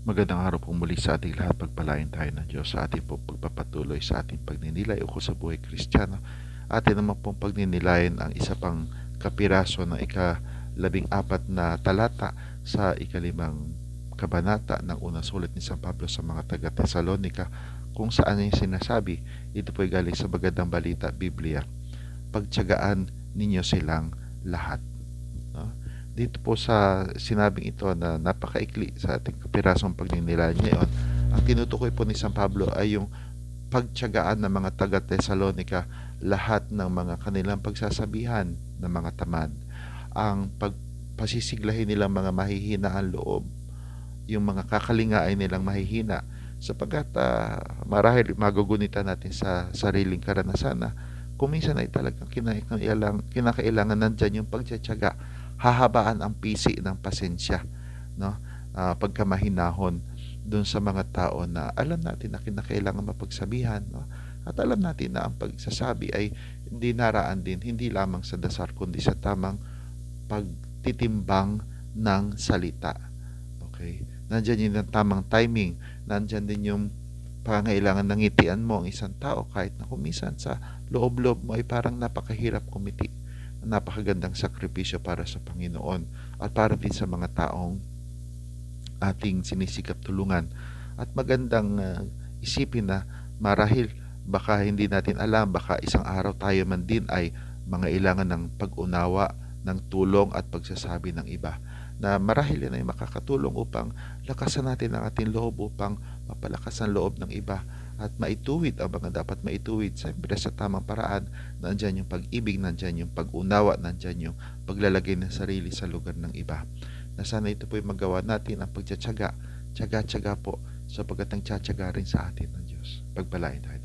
Magandang araw po muli sa ating lahat. Pagpalain tayo ng Diyos sa ating pong pagpapatuloy sa ating pagninilay ukol sa buhay Kristiyano. Atin naman pong pagninilayan ang isa pang kapiraso ng ika-14 na talata sa ika-5 kabanata ng unang sulat ni San Pablo sa mga taga-Tesalonika, kung saan yung sinasabi, ito po ay galing sa Magandang Balita, Biblia: pagtiyagaan ninyo silang lahat. No? Dito po sa sinabing ito na napakaikli sa ating kapirasong pagninilay ngayon, ang tinutukoy po ni San Pablo ay yung pagtiyagaan ng mga taga-Tesalonika lahat ng mga kanilang pagsasabihan ng mga tamad, ang pagpasisiglahin nilang mga mahihina ang loob, yung mga kakalingaay nilang mahihina, sapagkat marahil magugunitan natin sa sariling karanasan na kung minsan ay talagang kinakailangan nandyan yung pagtsatsaga, hahabaan ang pisi ng pasensya, no? Pagkamahinahon dun sa mga tao na alam natin na kinakailangan mapagsabihan, no? At alam natin na ang pagsasabi ay hindi naraan din hindi lamang sa dasal kundi sa tamang pagtitimbang ng salita. Okay? Nandyan yung tamang timing, nandyan din yung pangangailangan ng ngitian mo ang isang tao kahit na kumisan sa loob-loob mo ay parang napakahirap kumiti. Napakagandang sakripisyo para sa Panginoon at para din sa mga taong ating sinisikap tulungan. At magandang isipin na marahil baka hindi natin alam, baka isang araw tayo man din ay mangailangan ng pag-unawa, ng tulong at pagsasabi ng iba, na marahil yan ay makakatulong upang lakasan natin ang ating loob, upang mapalakas ang loob ng iba at maituwid ang mga dapat maituwid siyempre sa tamang paraan. Nandyan yung pag-ibig, nandyan yung pag-unawa, nandyan yung paglalagay ng sarili sa lugar ng iba. Na sana ito po yung magawa natin, ang pagtsatsaga, tsaga-tsaga po, sapagkat ang tsatsaga rin sa atin ng Diyos. Pagpalain tayo.